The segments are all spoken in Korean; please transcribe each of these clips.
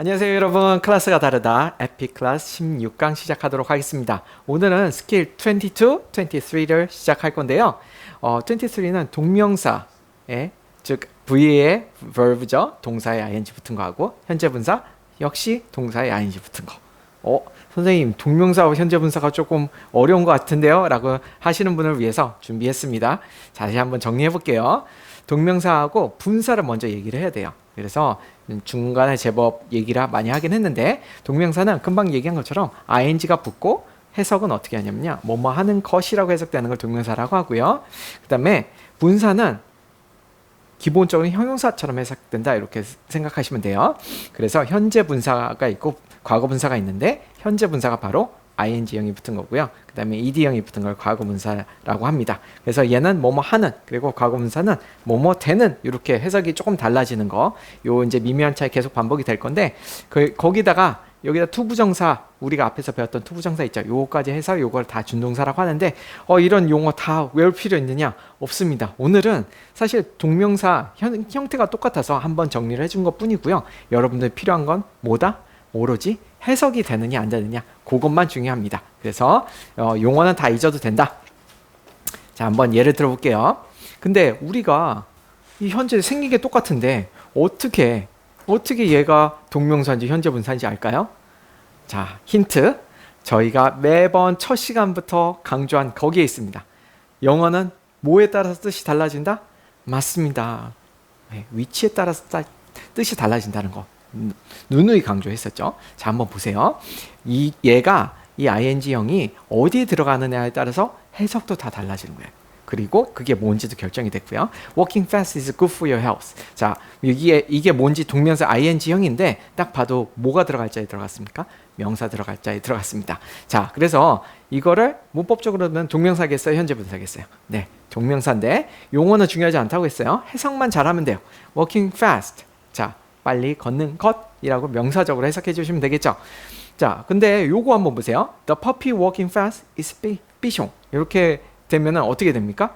안녕하세요 여러분. 클래스가 다르다 에픽 클래스 16강 시작하도록 하겠습니다. 오늘은 스킬 22, 23를 시작할 건데요. 23는 동명사의 즉 V의 verb죠. 동사에 ing 붙은 거하고 현재 분사 역시 동사에 ing 붙은 거. 선생님 동명사와 현재 분사가 조금 어려운 것 같은데요 라고 하시는 분을 위해서 준비했습니다. 다시 한번 정리해 볼게요. 동명사하고 분사를 먼저 얘기를 해야 돼요. 그래서 중간에 제법 얘기를 많이 하긴 했는데, 동명사는 금방 얘기한 것처럼 ing가 붙고 해석은 어떻게 하냐면요, 뭐뭐 하는 것이라고 해석되는 걸 동명사라고 하고요. 그 다음에 분사는 기본적으로 형용사처럼 해석된다 이렇게 생각하시면 돼요. 그래서 현재 분사가 있고 과거 분사가 있는데, 현재 분사가 바로 ing형이 붙은 거고요. 그 다음에 ed형이 붙은 걸 과거 분사라고 합니다. 그래서 얘는 뭐뭐 하는, 그리고 과거 분사는 뭐뭐 되는, 이렇게 해석이 조금 달라지는 거, 요 이제 미묘한 차이 계속 반복이 될 건데, 거기다가 여기다 투부정사, 우리가 앞에서 배웠던 투부정사 있죠. 요거까지 해서 요걸 다 준동사라고 하는데, 이런 용어 다 외울 필요 있느냐? 없습니다. 오늘은 사실 동명사 형태가 똑같아서 한번 정리를 해준 것 뿐이고요. 여러분들 필요한 건 뭐다? 오로지 해석이 되느냐 안 되느냐, 그것만 중요합니다. 그래서 용어는 다 잊어도 된다. 자, 한번 예를 들어 볼게요. 근데 우리가 이 현재 생긴 게 똑같은데 어떻게 얘가 동명사인지 현재 분사인지 알까요? 자, 힌트. 저희가 매번 첫 시간부터 강조한 거기에 있습니다. 영어는 뭐에 따라서 뜻이 달라진다? 맞습니다. 위치에 따라서 뜻이 달라진다는 거 누누이 강조했었죠. 자, 한번 보세요. 얘가 이 ing형이 어디에 들어가느냐에 따라서 해석도 다 달라지는 거예요. 그리고 그게 뭔지도 결정이 됐고요. Walking fast is good for your health. 자, 이게 뭔지 동명사 ing형인데 딱 봐도 뭐가 들어갈 자에 들어갔습니까? 명사 들어갈 자에 들어갔습니다. 자, 그래서 이거를 문법적으로는 동명사겠어요? 현재 분사겠어요? 네, 동명사인데 용어는 중요하지 않다고 했어요. 해석만 잘하면 돼요. Walking fast. 자, 빨리 걷는 것이라고 명사적으로 해석해 주시면 되겠죠. 자, 근데 요거 한번 보세요. The puppy walking fast is 비숑. 이렇게 되면 어떻게 됩니까?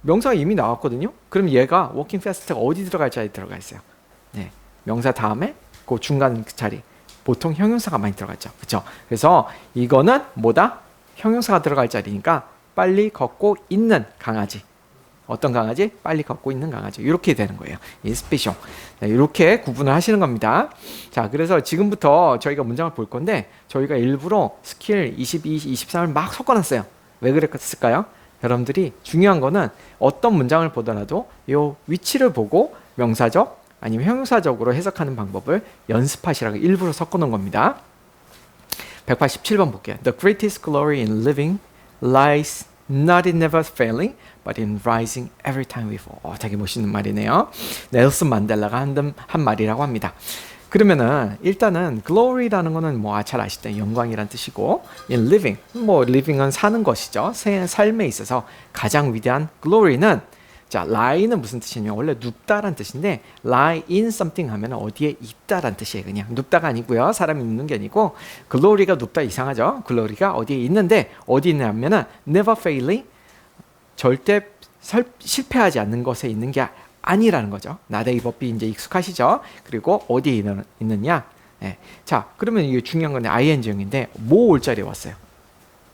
명사가 이미 나왔거든요. 그럼 얘가 walking fast가 어디 들어갈 자리에 들어가 있어요? 네, 명사 다음에 그 중간 자리, 보통 형용사가 많이 들어갔죠. 그렇죠? 그래서 이거는 뭐다? 형용사가 들어갈 자리니까 빨리 걷고 있는 강아지. 어떤 강아지? 빨리 걷고 있는 강아지. 이렇게 되는 거예요. is 비숑. 이렇게 구분을 하시는 겁니다. 자, 그래서 지금부터 저희가 문장을 볼 건데, 저희가 일부러 스킬 22, 23을 막 섞어놨어요. 왜 그랬을까요? 여러분들이 중요한 거는 어떤 문장을 보더라도 이 위치를 보고 명사적 아니면 형용사적으로 해석하는 방법을 연습하시라고 일부러 섞어놓은 겁니다. 187번 볼게요. The greatest glory in living lies not in never failing, but in rising every time we fall. 되게 멋있는 말이네요. 넬슨 만델라가 한 말이라고 합니다. 그러면은 일단은 glory라는 거는 뭐 잘 아시죠? 영광이란 뜻이고, in living, 뭐 living은 사는 것이죠. 삶에 있어서 가장 위대한 glory는, 자, lie는 무슨 뜻이냐면 원래 눕다란 뜻인데, lie in something 하면 어디에 있다란 뜻이에요. 그냥 눕다가 아니고요. 사람이 눕는 게 아니고, glory가 눕다 이상하죠. glory가 어디에 있는데, 어디 있냐면은 never failing, 절대 실패하지 않는 것에 있는 게 아니라는 거죠. 나데이 법비 이제 익숙하시죠? 그리고 어디에 있느냐? 네. 자, 그러면 이게 중요한 건 ing형인데 뭐 올 자리에 왔어요?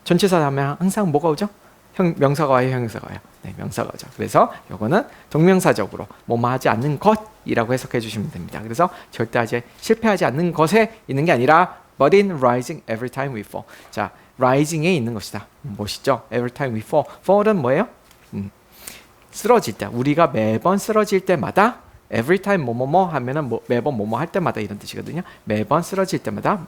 전치사 하면 항상 뭐가 오죠? 명사가 와요, 형용사가 와요? 네, 명사가 오죠. 그래서 이거는 동명사적으로 뭐뭐 하지 않는 것이라고 해석해 주시면 됩니다. 그래서 절대 실패하지 않는 것에 있는 게 아니라 but in rising every time we fall. 자, rising에 있는 것이다. 멋있죠? every time we fall. fall은 뭐예요? 쓰러질 때, 우리가 매번 쓰러질 때마다, every time 뭐뭐뭐 하면은 매번 뭐뭐 할 때마다 이런 뜻이거든요. 매번 쓰러질 때마다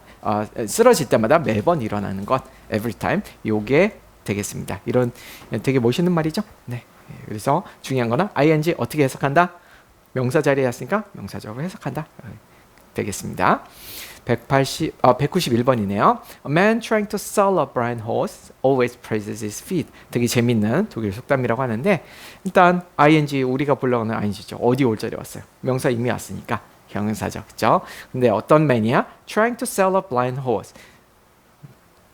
매번 일어나는 것, every time, 요게 되겠습니다. 이런 되게 멋있는 말이죠. 네. 그래서 중요한 거는 ing 어떻게 해석한다? 명사 자리에 왔으니까 명사적으로 해석한다. 되겠습니다. 191번이네요. A man trying to sell a blind horse always praises his feet. 되게 재밌는 독일 속담이라고 하는데, 일단 ing 우리가 불러오는 ing죠. 어디 올 자리 왔어요? 명사 이미 왔으니까 형용사죠. 그렇죠? 근데 어떤 man이야? Trying to sell a blind horse.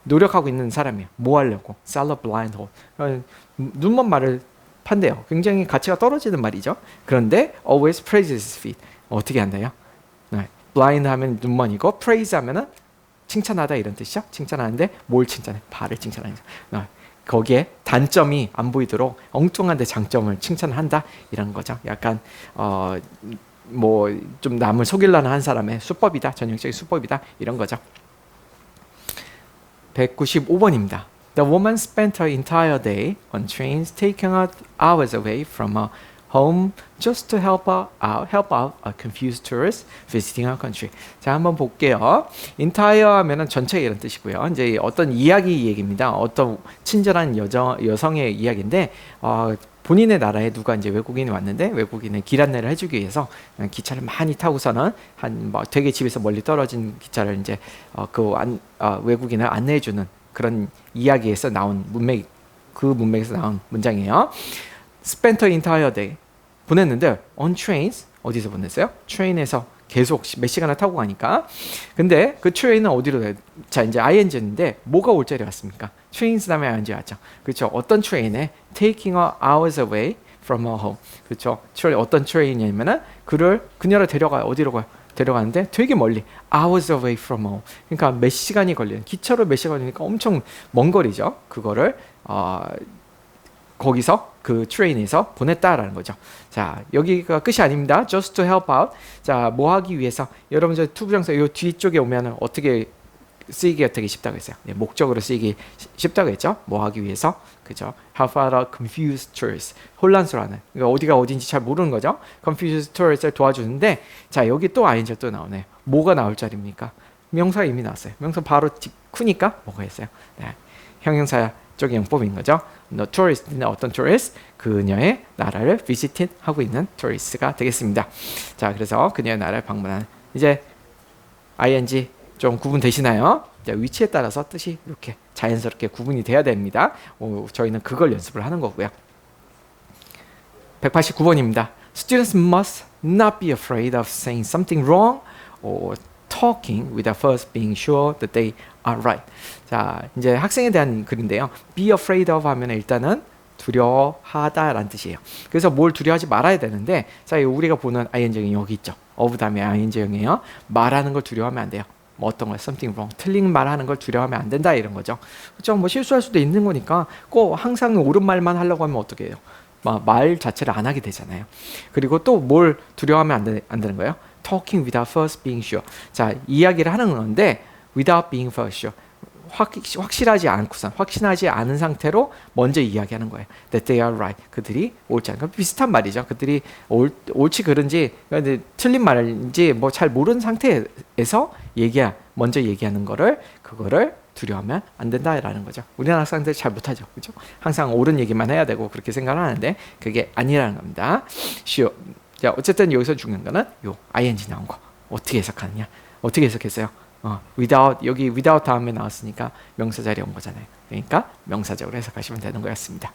노력하고 있는 사람이야. 뭐 하려고? Sell a blind horse. 눈먼 말을 판대요. 굉장히 가치가 떨어지는 말이죠. 그런데 always praises his feet. 어떻게 한다요? blind 하면 눈먼이고 praise 하면은 칭찬하다 이런 뜻이죠. 칭찬하는데 뭘 칭찬해? 발을 칭찬하는 거죠. 거기에 단점이 안 보이도록 엉뚱한데 장점을 칭찬한다 이런 거죠. 약간 뭐 좀 남을 속이려는 한 사람의 수법이다. 전형적인 수법이다. 이런 거죠. 195번입니다. The woman spent her entire day on trains taking her hours away from her home just to help out a confused tourist visiting our country. 자, 한번 볼게요. entire 하면은 전체 이런 뜻이고요. 이제 어떤 이야기 얘기입니다. 어떤 친절한 여성의 이야기인데 본인의 나라에 누가 이제 외국인이 왔는데 외국인의 길 안내를 해주기 위해서 기차를 많이 타고서는 되게 집에서 멀리 떨어진 기차를 이제 외국인을 안내해주는 그런 이야기에서 나온 그 문맥에서 나온 문장이에요. Spent her entire day 보냈는데 on trains 어디서 보냈어요? 트레인에서 계속 몇 시간을 타고 가니까. 근데 그 트레인은 어디로 가요? 자, 이제 ing인데 뭐가 올 자리 왔습니까? trains 다음에 ing 왔죠. 그렇죠? 어떤 트레인에 taking her hours away from her home. 그렇죠? 어떤 트레인이냐면은 그녀를 데려가요. 어디로 가요? 데려가는데 되게 멀리 hours away from home. 그러니까 몇 시간이 걸리는 기차로 몇 시간 걸리니까 엄청 먼 거리죠. 그거를 거기서 그 트레인에서 보냈다라는 거죠. 자, 여기가 끝이 아닙니다. just to help out. 자, 뭐 하기 위해서 여러분 저 투부정사 이 뒤쪽에 오면은 어떻게 쓰이기가 되게 쉽다고 했어요. 네, 목적으로 쓰이기 쉽다고 했죠. 뭐 하기 위해서. 그죠? help out a confused tourist. 혼란스러워하는. 그러니까 어디가 어딘지 잘 모르는 거죠. confused tourist를 도와주는데 자, 여기 또 ing 또 나오네요. 뭐가 나올 자리입니까? 명사가 이미 나왔어요. 명사 바로 직후니까 뭐가 했어요? 네, 형용사 쪽의 용법인 거죠. The tourist는 어떤 tourist? 그녀의 나라를 visited 하고 있는 tourist가 되겠습니다. 자, 그래서 그녀의 나라를 방문한 이제 ing 좀 구분되시나요? 위치에 따라서 뜻이 이렇게 자연스럽게 구분이 돼야 됩니다. 저희는 그걸 연습을 하는 거고요. 189번입니다. Students must not be afraid of saying something wrong or talking without first being sure that they are right. 자, 이제 학생에 대한 글인데요. Be afraid of 하면 일단은 두려워하다라는 뜻이에요. 그래서 뭘 두려워하지 말아야 되는데, 자, 우리가 보는 ing형이 여기 있죠. of 다음에 ing형이에요. 말하는 걸 두려워하면 안 돼요. 뭐 어떤 거 something wrong, 틀린 말하는 걸 두려워하면 안 된다 이런 거죠. 그렇죠? 뭐 실수할 수도 있는 거니까 꼭 항상 옳은 말만 하려고 하면 어떻게 해요? 말 자체를 안 하게 되잖아요. 그리고 또 뭘 두려워하면 안 되는 거예요? Talking without first being sure. 자, 이야기를 하는 건데 without being first sure. 확실하지 않은 상태로 먼저 이야기하는 거예요. That they are right. 그들이 옳지 않은. 비슷한 말이죠. 그들이 옳지 그른지 틀린 말인지 뭐 잘 모르는 상태에서 먼저 얘기하는 그거를 두려워하면 안 된다라는 거죠. 우리나라 학생들 잘 못하죠, 그렇죠? 항상 옳은 얘기만 해야 되고 그렇게 생각을 하는데 그게 아니라는 겁니다. Sure. 자, 어쨌든 여기서 중요한 거는 요 ing 나온 거 어떻게 해석하느냐? 어떻게 해석했어요? 여기 without 다음에 나왔으니까 명사 자리에 온 거잖아요. 그러니까 명사적으로 해석하시면 되는 거였습니다.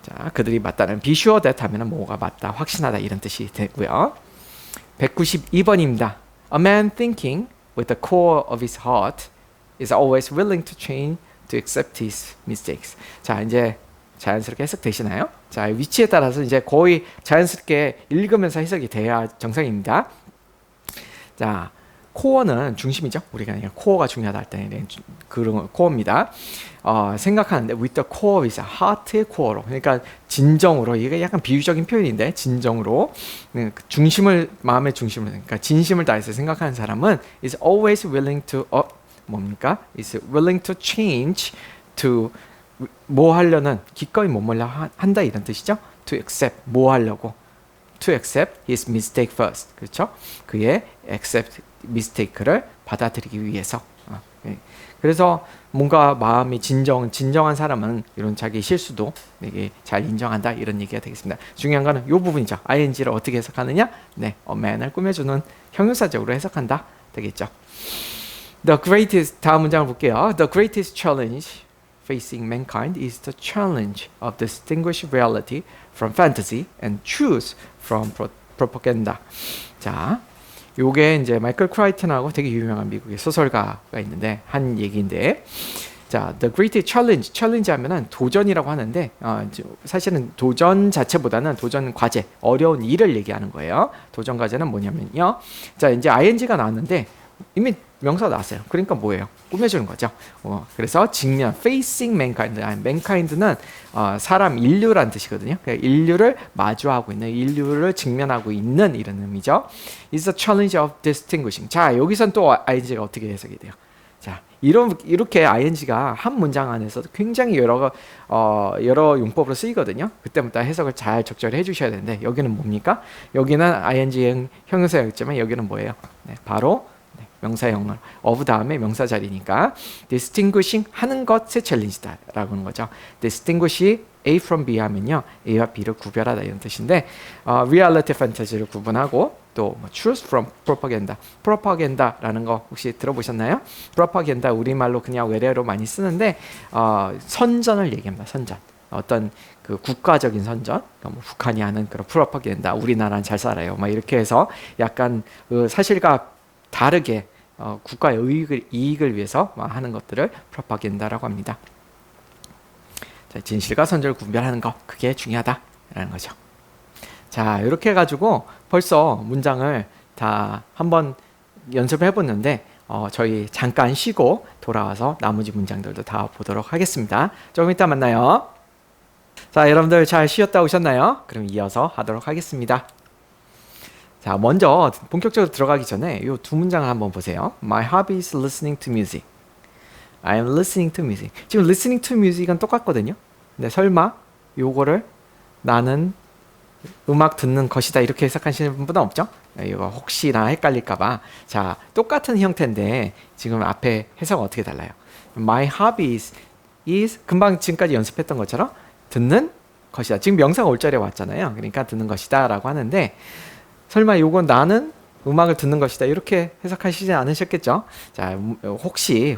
자, 그들이 맞다는 be sure that 하면은 뭐가 맞다, 확신하다 이런 뜻이 되고요. 192번입니다. A man thinking with the core of his heart is always willing to change to accept his mistakes. 자, 이제 자연스럽게 해석되시나요? 자, 위치에 따라서 이제 거의 자연스럽게 읽으면서 해석이 돼야 정상입니다. 자, 코어는 중심이죠. 우리가 그냥 코어가 중요하다 할 때는 그런 코어입니다. 생각하는데 with the core is heart의 코어로, 그러니까 진정으로, 이게 약간 비유적인 표현인데 진정으로 마음의 중심을, 그러니까 진심을 다해서 생각하는 사람은 is always willing to 뭡니까? is willing to change to 뭐 하려는 기꺼이 머물러 한다 이런 뜻이죠. to accept 뭐 하려고 to accept his mistake first. 그렇죠? 그의 accept mistake를 받아들이기 위해서. 그래서 뭔가 마음이 진정한 사람은 이런 자기 실수도 되게 잘 인정한다 이런 얘기가 되겠습니다. 중요한 거는 이 부분이죠. ing를 어떻게 해석하느냐? 네, a man을 꾸며주는 형용사적으로 해석한다 되겠죠. The greatest, 다음 문장을 볼게요. The greatest challenge facing mankind is the challenge of distinguish reality from fantasy and truth from propaganda. 자, 요게 이제 마이클 크라이튼하고 되게 유명한 미국의 소설가가 있는데 한 얘기인데, 자, the great challenge. challenge 하면은 도전이라고 하는데 사실은 도전 자체보다는 도전 과제, 어려운 일을 얘기하는 거예요. 도전 과제는 뭐냐면요. 자, 이제 ing가 나왔는데 이미 명사가 나왔어요. 그러니까 뭐예요? 꾸며주는 거죠. 그래서 직면, facing mankind. mankind는 사람, 인류란 뜻이거든요. 그러니까 인류를 마주하고 있는, 인류를 직면하고 있는 이런 의미죠. It's a challenge of distinguishing. 자, 여기선 또 ing가 어떻게 해석이 돼요? 자, 이렇게 ing가 한 문장 안에서 굉장히 여러 용법으로 쓰이거든요. 그때부터 해석을 잘 적절히 해주셔야 되는데 여기는 뭡니까? 여기는 ing 형용사였지만 여기는 뭐예요? 네, 바로 명사형을 of 다음에 명사 자리니까 distinguishing 하는 것의 챌린지다 라고 하는 거죠. distinguish A from B 하면요, A와 B를 구별하다 이런 뜻인데 reality fantasy를 구분하고 또 truth from propaganda, propaganda라는 거 혹시 들어보셨나요? propaganda 우리말로 그냥 외래어로 많이 쓰는데 선전을 얘기합니다. 선전. 어떤 그 국가적인 선전, 그러니까 뭐 북한이 하는 그런 프로파간다, 우리나라는 잘 살아요, 막 이렇게 해서 약간 그 사실과 다르게 국가의 이익을 위해서 하는 것들을 프로파간다라고 합니다. 자, 진실과 선전을 구별하는 것, 그게 중요하다라는 거죠. 자, 이렇게 해가지고 벌써 문장을 다 한번 연습을 해봤는데 저희 잠깐 쉬고 돌아와서 나머지 문장들도 다 보도록 하겠습니다. 조금 이따 만나요. 자, 여러분들 잘 쉬었다 오셨나요? 그럼 이어서 하도록 하겠습니다. 자, 먼저 본격적으로 들어가기 전에 이 두 문장을 한번 보세요. My hobby is listening to music. I am listening to music. 지금 listening to music은 똑같거든요. 근데 설마 요거를 나는 음악 듣는 것이다 이렇게 해석하시는 분은 없죠? 이거 혹시나 헷갈릴까봐. 자, 똑같은 형태인데 지금 앞에 해석은 어떻게 달라요? My hobby is 금방 지금까지 연습했던 것처럼 듣는 것이다. 지금 명사가 올 자리에 왔잖아요. 그러니까 듣는 것이다 라고 하는데 설마 요건 나는 음악을 듣는 것이다 이렇게 해석하시지 않으셨겠죠? 자, 혹시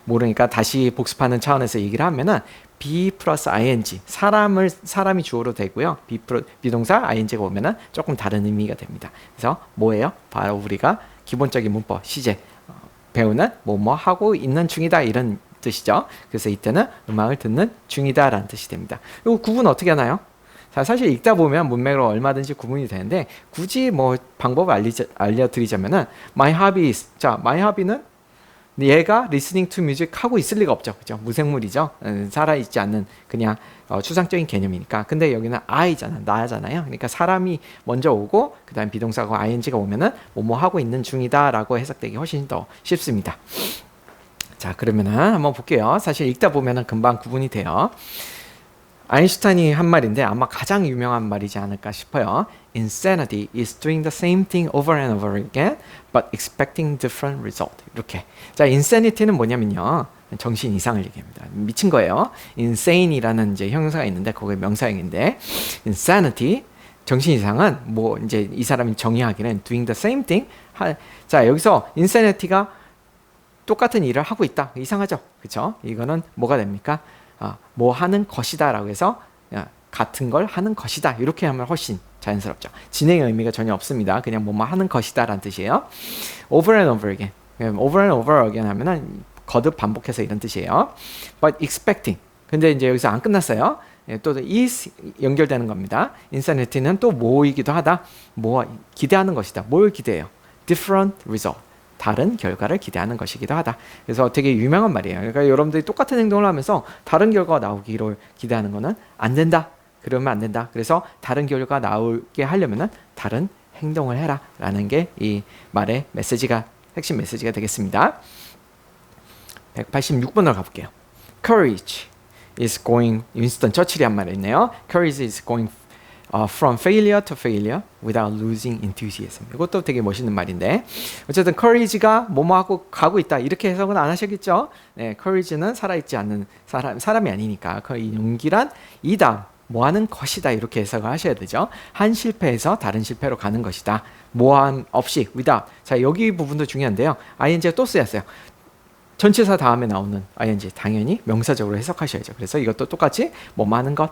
모르니까 다시 복습하는 차원에서 얘기를 하면은 be 플러스 ing 사람이 주어로 되고요. 비동사 ing가 오면은 조금 다른 의미가 됩니다. 그래서 뭐예요? 바로 우리가 기본적인 문법 시제 배우는 뭐뭐 하고 있는 중이다 이런 뜻이죠. 그래서 이때는 음악을 듣는 중이다 라는 뜻이 됩니다. 이거 구분 어떻게 하나요? 자, 사실 읽다 보면 문맥으로 얼마든지 구분이 되는데 굳이 뭐 방법을 알려드리자면은 my hobby is, 자, my hobby는 얘가 listening to music 하고 있을 리가 없죠. 그죠? 무생물이죠. 살아있지 않는 그냥 추상적인 개념이니까. 근데 여기는 I잖아, 나잖아요. 그러니까 사람이 먼저 오고 그 다음 비동사가 ing가 오면은 뭐뭐 하고 있는 중이다 라고 해석되기 훨씬 더 쉽습니다. 자, 그러면은 한번 볼게요. 사실 읽다 보면은 금방 구분이 돼요. 아인슈타인이 한 말인데 아마 가장 유명한 말이지 않을까 싶어요. Insanity is doing the same thing over and over again, but expecting different result. 이렇게. 자, insanity는 뭐냐면요, 정신 이상을 얘기합니다. 미친 거예요. insane이라는 이제 형용사가 있는데 그게 명사형인데, insanity 정신 이상은 뭐 이제 이 사람이 정의하기는 doing the same thing. 자, 여기서 insanity가 똑같은 일을 하고 있다. 이상하죠, 그렇죠? 이거는 뭐가 됩니까? 뭐 하는 것이다 라고 해서 같은 걸 하는 것이다 이렇게 하면 훨씬 자연스럽죠. 진행의 의미가 전혀 없습니다. 그냥 뭐뭐 하는 것이다 라는 뜻이에요. over and over again. over and over again 하면은 거듭 반복해서 이런 뜻이에요. but expecting. 근데 이제 여기서 안 끝났어요. 또 is 연결되는 겁니다. insanity는 또 뭐이기도 하다. 뭐 기대하는 것이다. 뭘 기대해요? different result. 다른 결과를 기대하는 것이기도 하다. 그래서 되게 유명한 말이에요. 그러니까 여러분들이 똑같은 행동을 하면서 다른 결과가 나오기를 기대하는 거는 안 된다. 그러면 안 된다. 그래서 다른 결과가 나오게 하려면은 다른 행동을 해라 라는 게 이 말의 핵심 메시지가 되겠습니다. 186번으로 가볼게요. Courage is going, 윈스턴 처칠이 한 말이 있네요. Courage is going from failure to failure without losing enthusiasm. 이것도 되게 멋있는 말인데 어쨌든 courage가 뭐뭐하고 가고 있다 이렇게 해석은 안 하시겠죠? 네, courage는 살아있지 않는 사람이 아니니까 그 용기란 이다음 뭐하는 것이다 이렇게 해석을 하셔야 되죠. 한 실패에서 다른 실패로 가는 것이다. 뭐함 없이 without. 자, 여기 부분도 중요한데요. ing가 또 쓰였어요. 전치사 다음에 나오는 ing 당연히 명사적으로 해석하셔야죠. 그래서 이것도 똑같이 뭐 많은 것,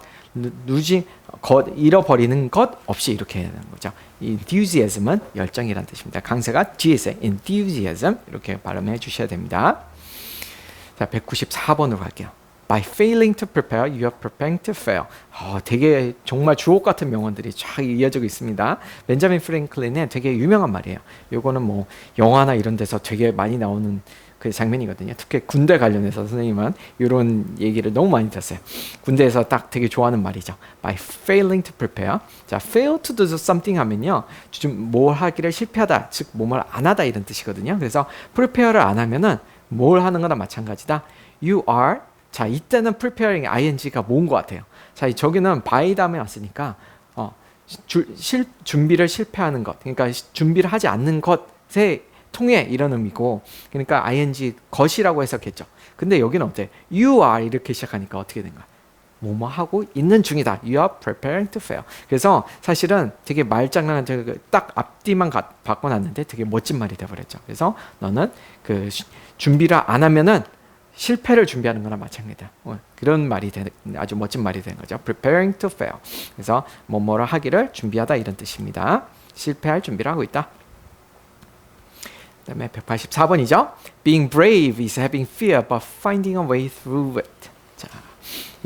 잃어버리는 것 없이 이렇게 해야 되는 거죠. enthusiasm은 열정이란 뜻입니다. 강세가 뒤에서 enthusiasm 이렇게 발음해 주셔야 됩니다. 자, 자, 194번으로 갈게요. By failing to prepare, you are preparing to fail. 되게 정말 주옥 같은 명언들이 쫙 이어지고 있습니다. 벤자민 프랭클린의 되게 유명한 말이에요. 요거는 뭐 영화나 이런 데서 되게 많이 나오는 그 장면이거든요. 특히 군대 관련해서 선생님은 이런 얘기를 너무 많이 들었어요. 군대에서 딱 되게 좋아하는 말이죠. By failing to prepare. 자, fail to do something 하면요, 좀 뭘 하기를 실패하다, 즉 뭐뭘 안 하다 이런 뜻이거든요. 그래서 prepare를 안 하면은 뭘 하는 거나 마찬가지다. You are. 자, 이때는 preparing ing가 뭔 것 같아요. 자, 저기는 by 다음에 왔으니까 준비를 실패하는 것, 그러니까 준비를 하지 않는 것에 통해 이런 의미고, 그러니까 ing 것이라고 해석했죠. 근데 여기는 어때? You are 이렇게 시작하니까 어떻게 된가? 뭐뭐 하고 있는 중이다. You are preparing to fail. 그래서 사실은 되게 말장난, 딱 앞뒤만 바꿔놨는데 되게 멋진 말이 돼버렸죠. 그래서 너는 그 준비를 안 하면은 실패를 준비하는 거나 마찬가지다. 그런 말이 아주 멋진 말이 되는 거죠. Preparing to fail. 그래서 뭐뭐를 하기를 준비하다 이런 뜻입니다. 실패할 준비를 하고 있다. 그 다음에 184번이죠. Being brave is having fear but finding a way through it. 자,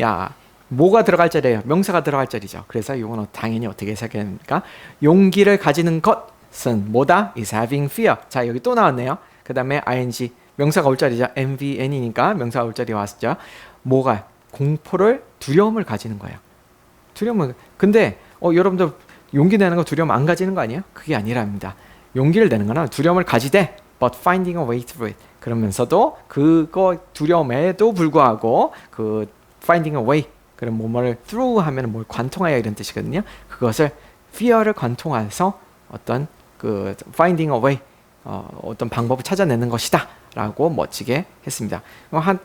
야, 뭐가 들어갈 자리예요? 명사가 들어갈 자리죠. 그래서 이건 당연히 어떻게 해석해야 됩니까? 용기를 가지는 것은 뭐다? is having fear. 자, 여기 또 나왔네요. 그 다음에 ing 명사가 올 자리죠. MVN이니까 명사가 올 자리에 왔죠. 뭐가? 공포를, 두려움을 가지는 거예요. 두려움을. 근데 여러분들 용기 내는 거 두려움 안 가지는 거 아니에요? 그게 아니랍니다. 용기를 내는 거는 두려움을 가지되 but finding a way through it. 그러면서도 그거 두려움에도 불구하고 그 finding a way, 그럼 뭐를 through 하면 뭘 관통하여 이런 뜻이거든요. 그것을 fear를 관통해서 어떤 그 finding a way, 어떤 방법을 찾아내는 것이다 라고 멋지게 했습니다.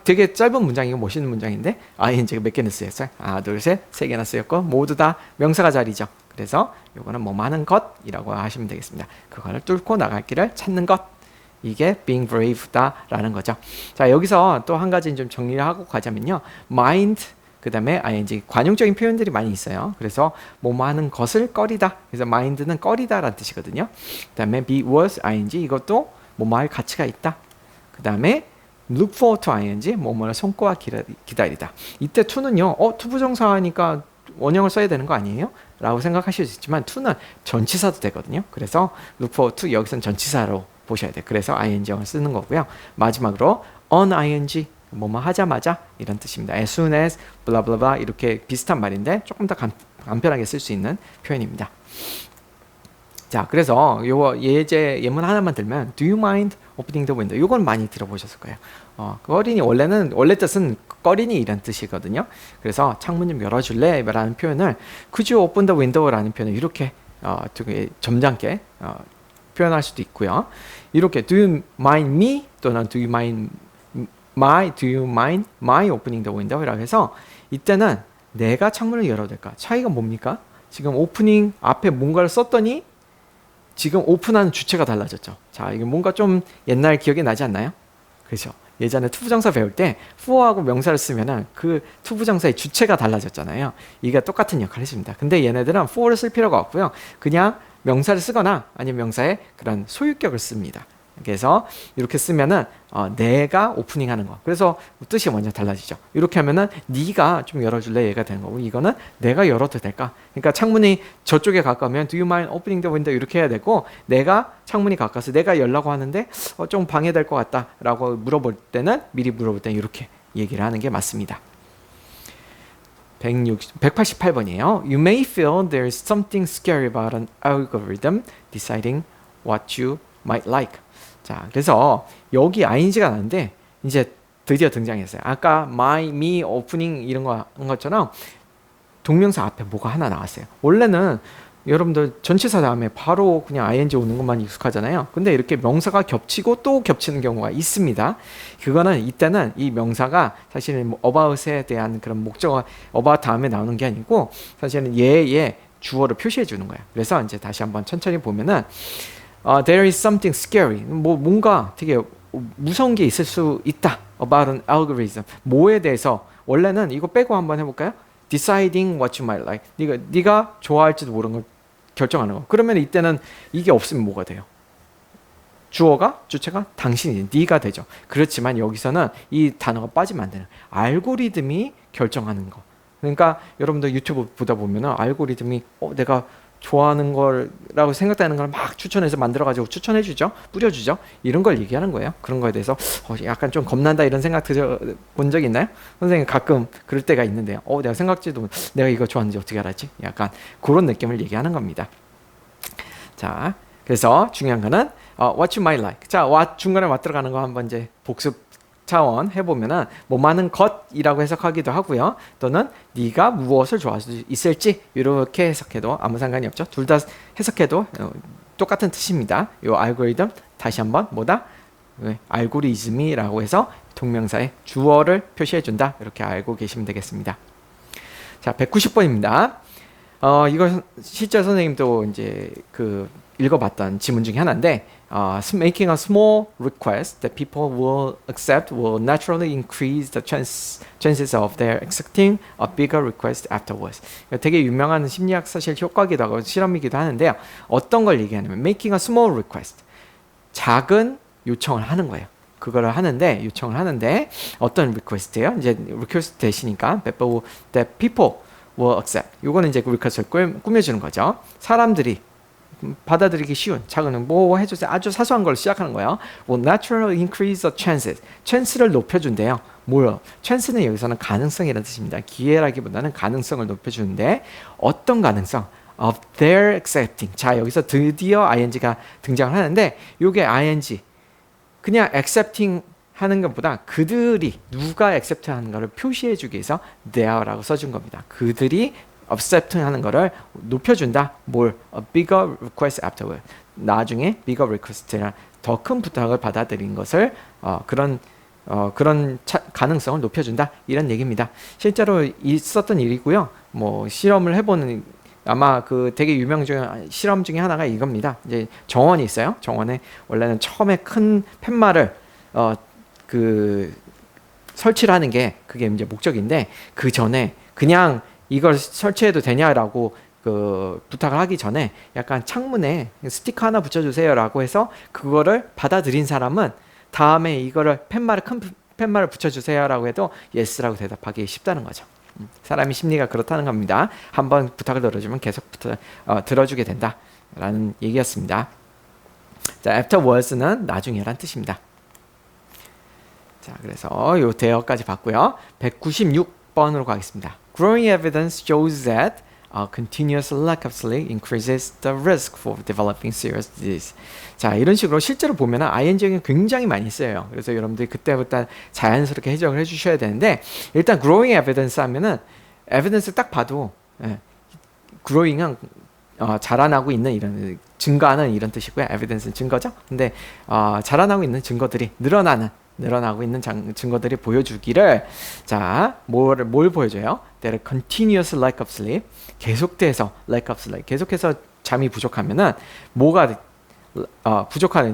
되게 짧은 문장이고 멋있는 문장인데 ing가 몇 개나 쓰였어요? 하나, 둘, 셋, 세 개나 쓰였고 모두 다 명사가 자리죠. 그래서 요거는 뭐뭐 하는 것이라고 하시면 되겠습니다. 그거를 뚫고 나갈 길을 찾는 것, 이게 being brave다 라는 거죠. 자, 여기서 또 한 가지 좀 정리를 하고 가자면요, mind 그 다음에 ing 관용적인 표현들이 많이 있어요. 그래서 뭐뭐 하는 것을 꺼리다. 그래서 mind는 꺼리다 라는 뜻이거든요. 그 다음에 be was ing, 이것도 뭐뭐 할 가치가 있다. 그 다음에 look forward to ing, 뭐뭐를 손꼽아 기다리다. 이때 to는요, 투부정사니까 원형을 써야 되는 거 아니에요? 라고 생각하실 수 있지만 to는 전치사도 되거든요. 그래서 look forward to 여기서는 전치사로 보셔야 돼요. 그래서 ing을 쓰는 거고요. 마지막으로 on ing, 뭐뭐 하자마자 이런 뜻입니다. as soon as, blah blah blah 이렇게 비슷한 말인데 조금 더 간편하게 쓸 수 있는 표현입니다. 자, 그래서 요거 예문 하나만 들면 do you mind opening the window, 요건 많이 들어보셨을 거예요. 꺼리니 원래 뜻은 꺼리니 이런 뜻이거든요. 그래서 창문 좀 열어줄래? 라는 표현을 could you open the window? 라는 표현을 이렇게 되게 점잖게 표현할 수도 있고요. 이렇게 do you mind me? 또는 do you mind my opening the window? 라고 해서 이때는 내가 창문을 열어도 될까? 차이가 뭡니까? 지금 오프닝 앞에 뭔가를 썼더니 지금 오픈하는 주체가 달라졌죠. 자, 이게 뭔가 좀 옛날 기억이 나지 않나요? 그렇죠. 예전에 투부정사 배울 때 for하고 명사를 쓰면은 그 투부정사의 주체가 달라졌잖아요. 이게 똑같은 역할을 해줍니다. 근데 얘네들은 for를 쓸 필요가 없고요. 그냥 명사를 쓰거나 아니면 명사의 그런 소유격을 씁니다. 그래서 이렇게 쓰면은 내가 오프닝하는 거. 그래서 뜻이 먼저 달라지죠. 이렇게 하면은 네가 좀 열어줄래? 얘가 되는 거고, 이거는 내가 열어도 될까? 그러니까 창문이 저쪽에 가까우면 do you mind opening the window? 이렇게 해야 되고, 내가 창문이 가까워서 내가 열라고 하는데 좀 방해될 것 같다라고 미리 물어볼 때는 이렇게 얘기를 하는 게 맞습니다. 188번이에요. You may feel there is something scary about an algorithm deciding what you might like. 자, 그래서 여기 ing가 나는데 이제 드디어 등장했어요. 아까 my, me, opening 이런 거 한 것처럼 동명사 앞에 뭐가 하나 나왔어요. 원래는 여러분들 전치사 다음에 바로 그냥 ing 오는 것만 익숙하잖아요. 근데 이렇게 명사가 겹치고 또 겹치는 경우가 있습니다. 그거는 이때는 이 명사가 사실은 about에 대한 그런 목적어 about 다음에 나오는 게 아니고 사실은 얘의 주어를 표시해 주는 거예요. 그래서 이제 다시 한번 천천히 보면은 there is something scary. 뭔가 되게 무서운 게 있을 수 있다. about an algorithm. 뭐에 대해서 원래는 이거 빼고 한번 해볼까요? deciding what you might like. 네가 좋아할지도 모르는 걸 결정하는 거. 그러면 이때는 이게 없으면 뭐가 돼요? 주어가 주체가 당신이 네가 되죠. 그렇지만 여기서는 이 단어가 빠지면 안 되는 알고리즘이 결정하는 거. 그러니까 여러분들 유튜브 보다 보면은 알고리즘이 내가 좋아하는 거라고 생각되는 걸 막 추천해서 만들어가지고 추천해주죠. 뿌려주죠. 이런 걸 얘기하는 거예요. 그런 거에 대해서 약간 좀 겁난다 이런 생각 들어본 적 있나요? 선생님 가끔 그럴 때가 있는데요. 내가 생각지도 내가 이거 좋아하는지 어떻게 알았지? 약간 그런 느낌을 얘기하는 겁니다. 자, 그래서 중요한 거는 what you might like. 자, what 중간에 what 들어가는 거 한번 이제 복습 차원 해보면은 뭐 많은 것이라고 해석하기도 하고요. 또는 네가 무엇을 좋아할 수 있을지 이렇게 해석해도 아무 상관이 없죠. 둘 다 해석해도 똑같은 뜻입니다. 이 알고리즘 다시 한번 뭐다? 알고리즘이라고 해서 동명사의 주어를 표시해준다. 이렇게 알고 계시면 되겠습니다. 자, 190번입니다. 이거 실제 선생님도 이제 그 읽어봤던 지문 중에 하나인데 making a small request that people will accept will naturally increase the chances of their accepting a bigger request afterwards. 되게 유명한 심리학 사실 효과기도 하고 실험이기도 하는데요. 어떤 걸 얘기하냐면 making a small request, 작은 요청을 하는 거예요. 그거를 하는데 요청을 하는데 어떤 request예요? 이제 request 대시니까 that people will accept. 요거는 이제 그 request를 꾸며주는 거죠. 사람들이 받아들이기 쉬운 작은 뭐 해주세요. 아주 사소한 걸 시작하는 거예요. will naturally increase the chances. chance를 높여준대요. 뭐요? chance는 여기서는 가능성이라는 뜻입니다. 기회라기보다는 가능성을 높여주는데 어떤 가능성? of their accepting. 자, 여기서 드디어 ing가 등장을 하는데 요게 ing 그냥 accepting 하는 것보다 그들이 누가 accept 하는 것을 표시해 주기 위해서 there라고 써준 겁니다. 그들이 accept 하는 거를 높여준다. 뭘? A bigger request afterward. 나중에 bigger request나 더 큰 부탁을 받아들인 것을 그런 가능성을 높여준다. 이런 얘기입니다. 실제로 있었던 일이고요. 뭐 실험을 해보는 아마 그 되게 유명 중에 실험 중에 하나가 이겁니다. 이제 정원이 있어요. 정원에 원래는 처음에 큰 팻말을 그 설치를 하는 게 그게 이제 목적인데 그 전에 그냥 이걸 설치해도 되냐라고 그 부탁을 하기 전에 약간 창문에 스티커 하나 붙여주세요라고 해서 그거를 받아들인 사람은 다음에 이거를 큰 팻말을 붙여주세요라고 해도 yes라고 대답하기 쉽다는 거죠. 사람이 심리가 그렇다는 겁니다. 한번 부탁을 들어주면 계속 들어주게 된다라는 얘기였습니다. 자, afterwards는 나중에란 뜻입니다. 자, 그래서 요 대어까지 봤고요. 196번으로 가겠습니다. Growing evidence shows that continuous lack of sleep increases the risk for developing serious disease. 자, 이런 식으로 실제로 보면은 ing는 굉장히 많이 쓰여요. 그래서 여러분들이 그때부터 자연스럽게 해석을 해주셔야 되는데 일단 growing evidence 하면은 evidence 딱 봐도 growing은 자라나고 있는 이런 증거하는 이런 뜻이고요. evidence는 증거죠. 근데 자라나고 있는 증거들이 늘어나고 있는 증거들이 보여주기를 자, 뭘 보여줘요? That a continuous lack of sleep 계속돼서 lack of sleep 계속해서 잠이 부족하면은 뭐가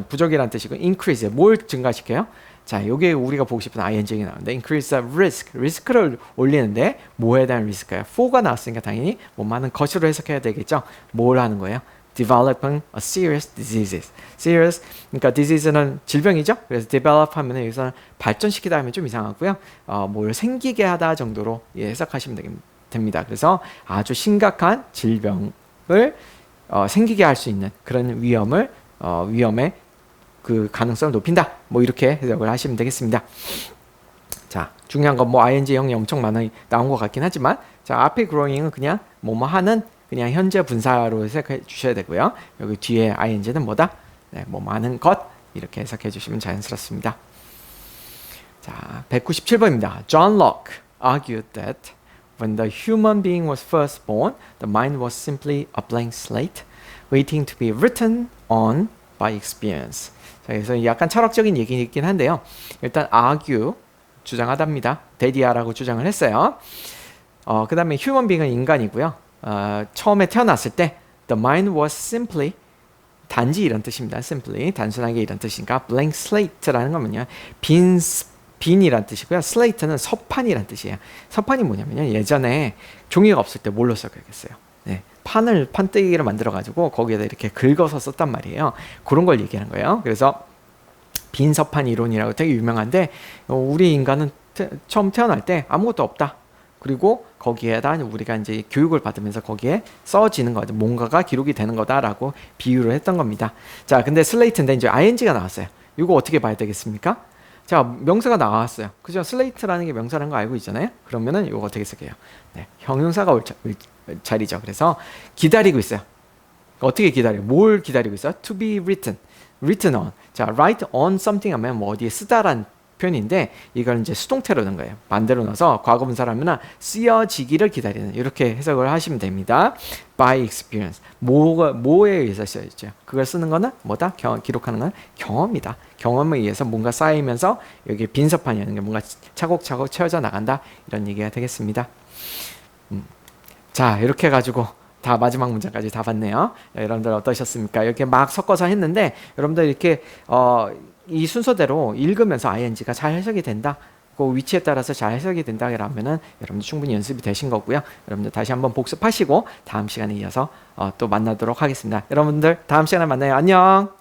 부족이라는 뜻이고 increase 뭘 증가시켜요? 자, 요게 우리가 보고 싶은 ing이 나오는데 increase the risk 리스크를 올리는데 뭐에 대한 리스크예요? for가 나왔으니까 당연히 뭐 많은 것으로 해석해야 되겠죠. 뭘 하는 거예요? developing a serious diseases. serious, 그러니까 disease는 질병이죠. 그래서 develop 하면 여기서는 발전시키다 하면 좀 이상하고요. 뭘 생기게 하다 정도로 해석하시면 됩니다. 그래서 아주 심각한 질병을 생기게 할 수 있는 그런 위험의 그 가능성을 높인다. 뭐 이렇게 해석을 하시면 되겠습니다. 자, 중요한 건 뭐 ing형이 엄청 많이 나온 것 같긴 하지만 자, 앞에 growing은 그냥 뭐뭐 하는 그냥 현재 분사로 해석해 주셔야 되고요. 여기 뒤에 ing는 뭐다? 네, 뭐 많은 것 이렇게 해석해 주시면 자연스럽습니다. 자, 197번입니다. John Locke argued that when the human being was first born, the mind was simply a blank slate waiting to be written on by experience. 자, 그래서 약간 철학적인 얘기이긴 한데요. 일단 argue 주장하답니다. 데디아라고 주장을 했어요. 그 다음에 human being은 인간이고요. 처음에 태어났을 때 the mind was simply 단지 이런 뜻입니다. simply 단순하게 이런 뜻이니까 blank slate라는 거면요 빈이란 뜻이고요. slate는 서판이란 뜻이에요. 서판이 뭐냐면요 예전에 종이가 없을 때 뭘로 써야겠어요? 네, 판뜨기를 만들어 가지고 거기에다 이렇게 긁어서 썼단 말이에요. 그런 걸 얘기하는 거예요. 그래서 빈서판 이론이라고 되게 유명한데 우리 인간은 처음 태어날 때 아무것도 없다. 그리고 거기에다 우리가 이제 교육을 받으면서 거기에 써지는 거죠. 뭔가가 기록이 되는 거다라고 비유를 했던 겁니다. 자, 근데 슬레이트인데 이제 ing가 나왔어요. 이거 어떻게 봐야 되겠습니까? 자, 명사가 나왔어요. 그죠? 슬레이트라는 게 명사라는 거 알고 있잖아요. 그러면은 이거 어떻게 쓸게요? 네, 형용사가 올 자리죠. 그래서 기다리고 있어요. 어떻게 기다려? 뭘 기다리고 있어? To be written, written on. 자, write on something 하면 뭐 어디에 쓰다란 표현인데 이걸 이제 수동태로 넣은 거예요. 반대로 넣어서 과거분사라면 쓰여지기를 기다리는 이렇게 해석을 하시면 됩니다. By experience. 뭐에 의해서 쓰여지죠? 그걸 쓰는 거는 뭐다? 기록하는 건 경험이다. 경험에 의해서 뭔가 쌓이면서 여기 빈서판이라는 게 뭔가 차곡차곡 채워져 나간다. 이런 얘기가 되겠습니다. 자, 이렇게 해가지고 다 마지막 문장까지 다 봤네요. 여러분들 어떠셨습니까? 이렇게 막 섞어서 했는데 여러분들 이렇게 이 순서대로 읽으면서 ing가 잘 해석이 된다. 그 위치에 따라서 잘 해석이 된다 그러면은 여러분들 충분히 연습이 되신 거고요. 여러분들 다시 한번 복습하시고 다음 시간에 이어서 또 만나도록 하겠습니다. 여러분들 다음 시간에 만나요. 안녕.